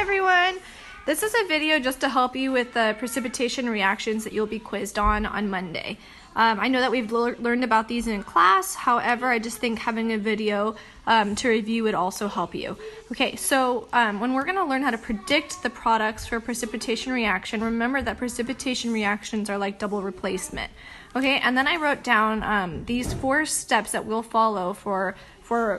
everyone! This is a video just to help you with the precipitation reactions that you'll be quizzed on Monday. I know that we've learned about these in class, however, I just think having a video to review would also help you. Okay, so when we're going to learn how to predict the products for a precipitation reaction, remember that precipitation reactions are like double replacement. Okay, and then I wrote down these 4 steps that we'll follow for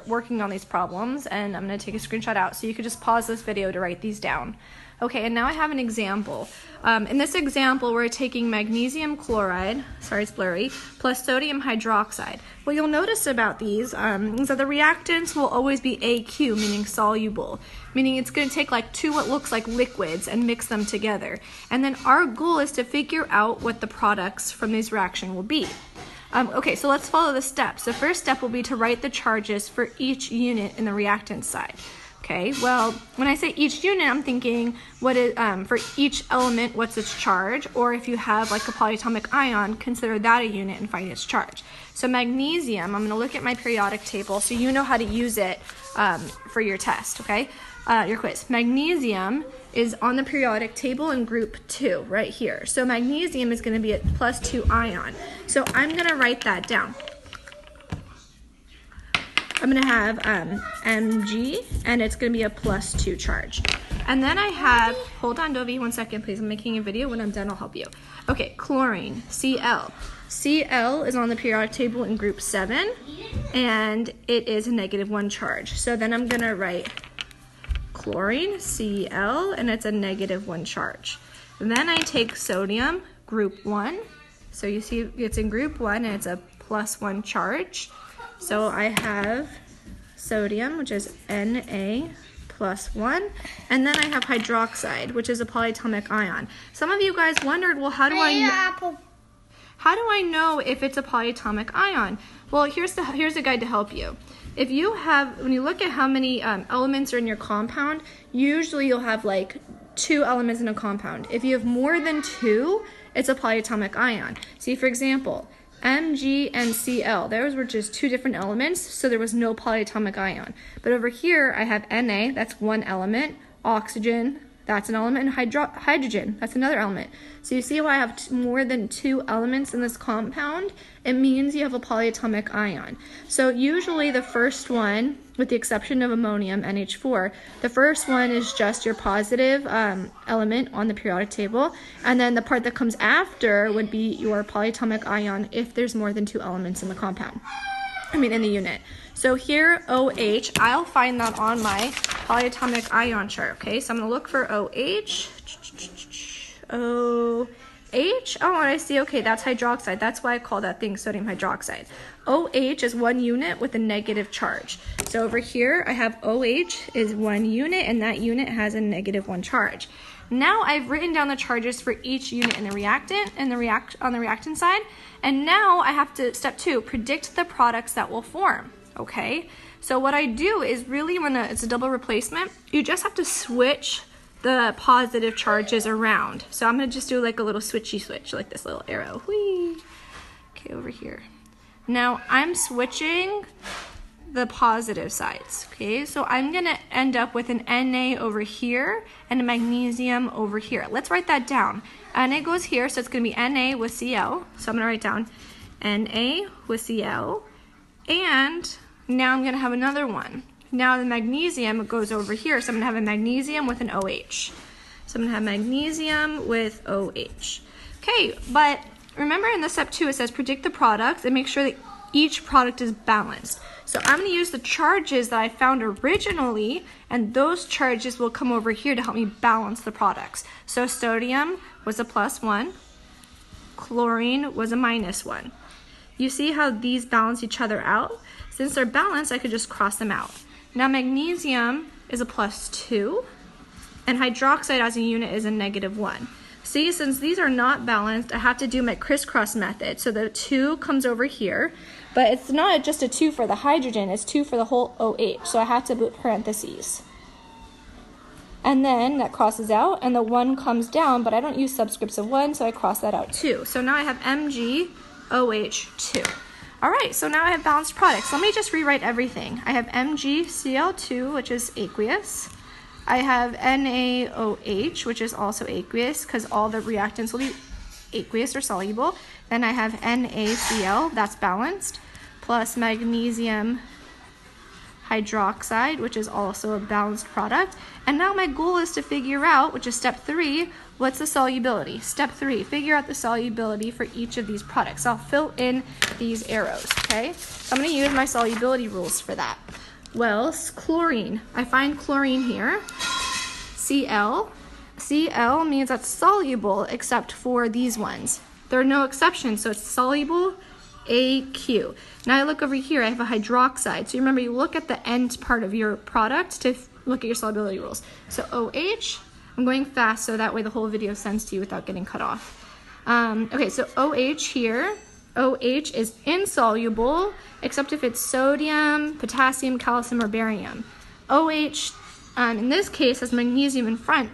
working on these problems, and I'm going to take a screenshot out so you could just pause this video to write these down. Okay, and now I have an example. In this example, we're taking magnesium chloride, sorry it's blurry, plus sodium hydroxide. What you'll notice about these is that the reactants will always be AQ, meaning soluble, meaning it's going to take like 2 what looks like liquids and mix them together. And then our goal is to figure out what the products from this reaction will be. Okay, so let's follow the steps. The first step will be to write the charges for each unit in the reactant side. Okay, well, when I say each unit, I'm thinking what is for each element, what's its charge, or if you have like a polyatomic ion, consider that a unit and find its charge. So magnesium, I'm going to look at my periodic table so you know how to use it for your test, okay, your quiz. Magnesium is on the periodic table in group 2, right here. So magnesium is going to be at +2 ion. So I'm going to write that down. I'm going to have Mg, and it's going to be a +2 charge. And then I have, hold on, Dovi, 1 second, please. I'm making a video. When I'm done, I'll help you. Okay, chlorine, Cl. Cl is on the periodic table in group 7, and it is a -1 charge. So then I'm going to write chlorine, Cl, and it's a -1 charge. And then I take sodium, group 1. So you see it's in group 1, and it's a +1 charge. So I have sodium, which is Na +1, and then I have hydroxide, which is a polyatomic ion. Some of you guys wondered, well, how do I know if it's a polyatomic ion? Well, here's a guide to help you. If you have, when you look at how many elements are in your compound, usually you'll have like 2 elements in a compound. If you have more than 2, it's a polyatomic ion. See, for example, Mg and Cl, those were just 2 different elements, so there was no polyatomic ion. But over here, I have Na, that's 1 element, oxygen, that's an element, and hydrogen, that's another element. So you see why I have more than 2 elements in this compound? It means you have a polyatomic ion. So usually the first one, with the exception of ammonium, NH4, the first one is just your positive element on the periodic table, and then the part that comes after would be your polyatomic ion if there's more than 2 elements in the compound. in the unit. So here, OH, I'll find that on my polyatomic ion chart, okay? So I'm going to look for OH. OH, oh, and I see, okay, that's hydroxide. That's why I call that thing sodium hydroxide. OH is 1 unit with a negative charge. So over here, I have OH is 1 unit, and that unit has a -1 charge. Now I've written down the charges for each unit in the reactant and on the reactant side, and now I have to, step 2, predict the products that will form, okay? So what I do is really when it's a double replacement, you just have to switch the positive charges around. So I'm gonna just do like a little switchy switch, like this little arrow. Whee! Okay, over here. Now I'm switching the positive sides, okay? So I'm gonna end up with an Na over here and a magnesium over here. Let's write that down. Na goes here, so it's gonna be Na with Cl. So I'm gonna write down Na with Cl, and now I'm gonna have another one. Now the magnesium goes over here, so I'm gonna have a magnesium with an OH. So I'm gonna have magnesium with OH. Okay, but remember in the step 2 it says predict the products and make sure that each product is balanced. So I'm going to use the charges that I found originally, and those charges will come over here to help me balance the products. So sodium was a +1, chlorine was a -1. You see how these balance each other out? Since they're balanced, I could just cross them out. Now magnesium is a +2, and hydroxide as a unit is a -1. See, since these are not balanced, I have to do my crisscross method. So the 2 comes over here, but it's not just a 2 for the hydrogen, it's 2 for the whole OH. So I have to put parentheses. And then that crosses out, and the 1 comes down, but I don't use subscripts of 1, so I cross that out too. So now I have MgOH2. All right, so now I have balanced products. Let me just rewrite everything. I have MgCl2, which is aqueous. I have NaOH, which is also aqueous because all the reactants will be aqueous or soluble. Then I have NaCl, that's balanced, plus magnesium hydroxide, which is also a balanced product. And now my goal is to figure out, which is step 3, what's the solubility? Step 3, figure out the solubility for each of these products. I'll fill in these arrows, okay? So I'm going to use my solubility rules for that. Well, chlorine. I find chlorine here. Cl. Cl means that's soluble except for these ones. There are no exceptions, so it's soluble. AQ. Now I look over here, I have a hydroxide. So remember, you look at the end part of your product to look at your solubility rules. So OH, I'm going fast so that way the whole video sends to you without getting cut off. Okay, so OH here, OH is insoluble except if it's sodium, potassium, calcium, or barium. OH, in this case, has magnesium in front,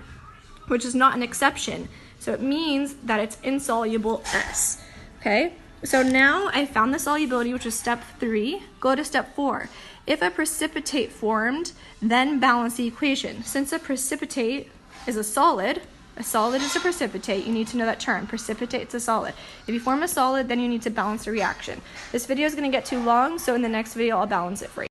which is not an exception. So it means that it's insoluble S, okay? So now I found the solubility, which is step 3. Go to step 4. If a precipitate formed, then balance the equation. Since a precipitate is a solid is a precipitate. You need to know that term. Precipitate's a solid. If you form a solid, then you need to balance the reaction. This video is going to get too long, so in the next video, I'll balance it for you.